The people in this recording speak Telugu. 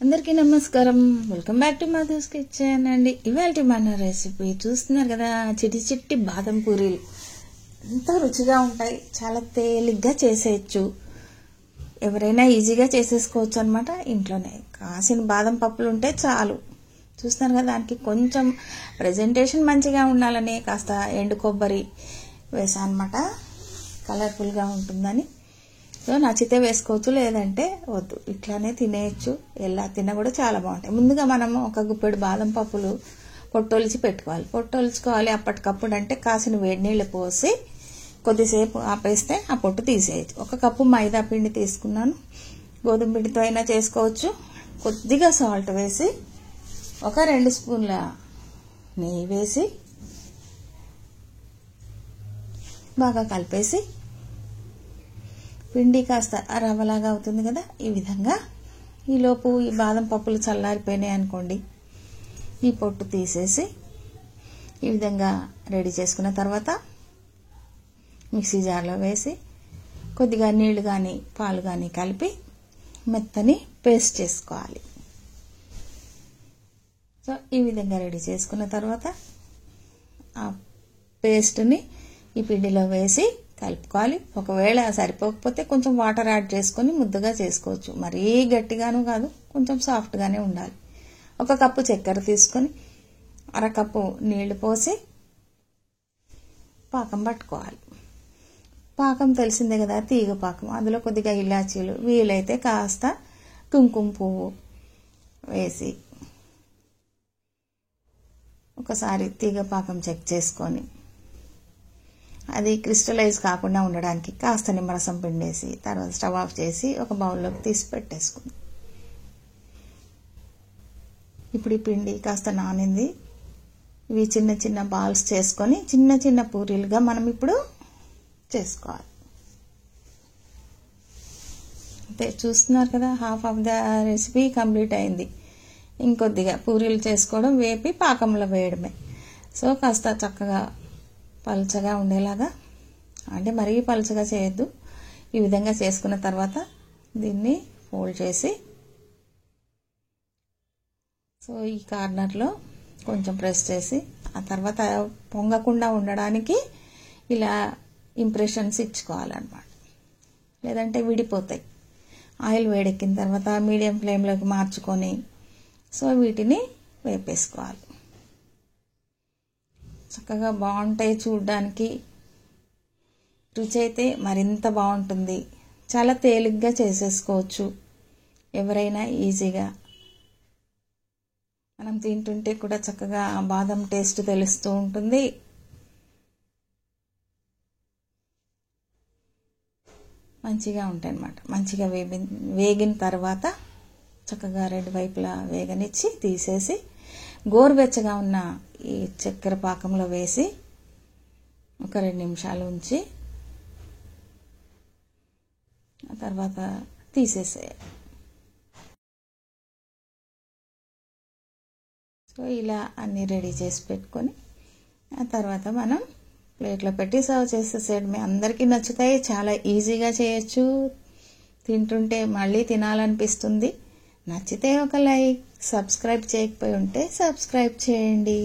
అందరికీ నమస్కారం. Welcome back to Madhu's kitchen అండి. ఇవాళ మన రెసిపీ చూస్తున్నారు కదా, చిట్టి చిట్టి బాదం పూరీలు ఎంతో రుచిగా ఉంటాయి. చాలా తేలిగ్గా చేసేయచ్చు. ఎవరైనా ఈజీగా చేసేసుకోవచ్చు అనమాట. ఇంట్లోనే కాసిన బాదం పప్పులు ఉంటే చాలు. చూస్తున్నారు కదా, దానికి కొంచెం ప్రెజెంటేషన్ మంచిగా ఉండాలని కాస్త ఎండు కొబ్బరి వేసా అనమాట, కలర్ఫుల్గా ఉంటుందని. సో నచ్చితే వేసుకోవచ్చు, లేదంటే వద్దు, ఇట్లానే తినేయచ్చు. ఎలా తిన్నా కూడా చాలా బాగుంటాయి. ముందుగా మనం ఒక గుప్పెడు బాదం పప్పులు పొట్టొలిచి పొట్టొలుచుకోవాలి అప్పటికప్పుడు. అంటే కాసిన వేడి నీళ్ళు పోసి కొద్దిసేపు ఆపేస్తే ఆ పొట్టు తీసేయచ్చు. 1 కప్పు మైదా పిండి తీసుకున్నాను. గోధుమ పిండితో అయినా చేసుకోవచ్చు. కొద్దిగా సాల్ట్ వేసి 2 స్పూన్ల నెయ్యి వేసి బాగా కలిపేసి, పిండి కాస్త రవ్వలాగా అవుతుంది కదా, ఈ విధంగా. ఈలోపు ఈ బాదం పప్పులు చల్లారిపోయినాయి అనుకోండి, ఈ పొట్టు తీసేసి ఈ విధంగా రెడీ చేసుకున్న తర్వాత మిక్సీ జార్లో వేసి కొద్దిగా నీళ్లు కానీ పాలు కానీ కలిపి మెత్తని పేస్ట్ చేసుకోవాలి. సో ఈ విధంగా రెడీ చేసుకున్న తర్వాత ఆ పేస్ట్ని ఈ పిండిలో వేసి కలుపుకోవాలి. ఒకవేళ సరిపోకపోతే కొంచెం వాటర్ యాడ్ చేసుకొని ముద్దగా చేసుకోవచ్చు. మరీ గట్టిగాను కాదు, కొంచెం సాఫ్ట్గానే ఉండాలి. 1 కప్పు చక్కెర తీసుకొని 1/2 కప్పు నీళ్లు పోసి పాకం పట్టుకోవాలి. పాకం తెలిసిందే కదా, తీగ పాకం. అందులో కొద్దిగా ఇలాచీలు, వీలైతే కాస్త కుంకుమ పువ్వు వేసి ఒకసారి తీగ పాకం చెక్ చేసుకొని, అది క్రిస్టలైజ్ కాకుండా ఉండడానికి కాస్త నిమ్మరసం పిండేసి తర్వాత స్టవ్ ఆఫ్ చేసి ఒక బౌల్లోకి తీసి పెట్టేసుకుంది. ఇప్పుడు ఈ పిండి కాస్త నానింది. ఇవి చిన్న చిన్న బాల్స్ చేసుకొని చిన్న చిన్న పూరీలుగా మనం ఇప్పుడు చేసుకోవాలి. అంతే, చూస్తున్నారు కదా, half of the recipe complete అయింది. ఇంకొద్దిగా పూరీలు చేసుకోవడం, వేపి పాకంలో వేయడమే. సో కాస్త చక్కగా పలుచగా ఉండేలాగా, అంటే మరీ పలుచగా చేయొద్దు. ఈ విధంగా చేసుకున్న తర్వాత దీన్ని ఫోల్డ్ చేసి, సో ఈ కార్నర్లో కొంచెం ప్రెస్ చేసి, ఆ తర్వాత పొంగకుండా ఉండడానికి ఇలా ఇంప్రెషన్స్ ఇచ్చుకోవాలన్నమాట, లేదంటే విడిపోతాయి. ఆయిల్ వేడెక్కిన తర్వాత మీడియం ఫ్లేమ్లోకి మార్చుకొని సో వీటిని వేపేసుకోవాలి. చక్కగా బాగుంటాయి చూడడానికి. రుచి అయితే మరింత బాగుంటుంది. చాలా తేలిగ్గా చేసేసుకోవచ్చు ఎవరైనా ఈజీగా. మనం తింటుంటే కూడా చక్కగా బాదం టేస్ట్ తెలుస్తూ ఉంటుంది. మంచిగా ఉంటాయి అన్నమాట. మంచిగా వేగిన తర్వాత చక్కగా 2 వైపులా వేగనిచ్చి తీసేసి గోరువెచ్చగా ఉన్న ఈ చక్కెర పాకంలో వేసి 2 నిమిషాలు ఉంచి ఆ తర్వాత తీసేసేయాలి. సో ఇలా అన్నీ రెడీ చేసి పెట్టుకొని ఆ తర్వాత మనం ప్లేట్లో పెట్టి సర్వ్ చేసేసేయడమే. అందరికీ నచ్చుతాయి, చాలా ఈజీగా చేయొచ్చు. తింటుంటే మళ్ళీ తినాలనిపిస్తుంది. నచ్చితే ఒక లైక్, సబ్స్క్రైబ్ చేయకపోయి ఉంటే సబ్స్క్రైబ్ చేయండి.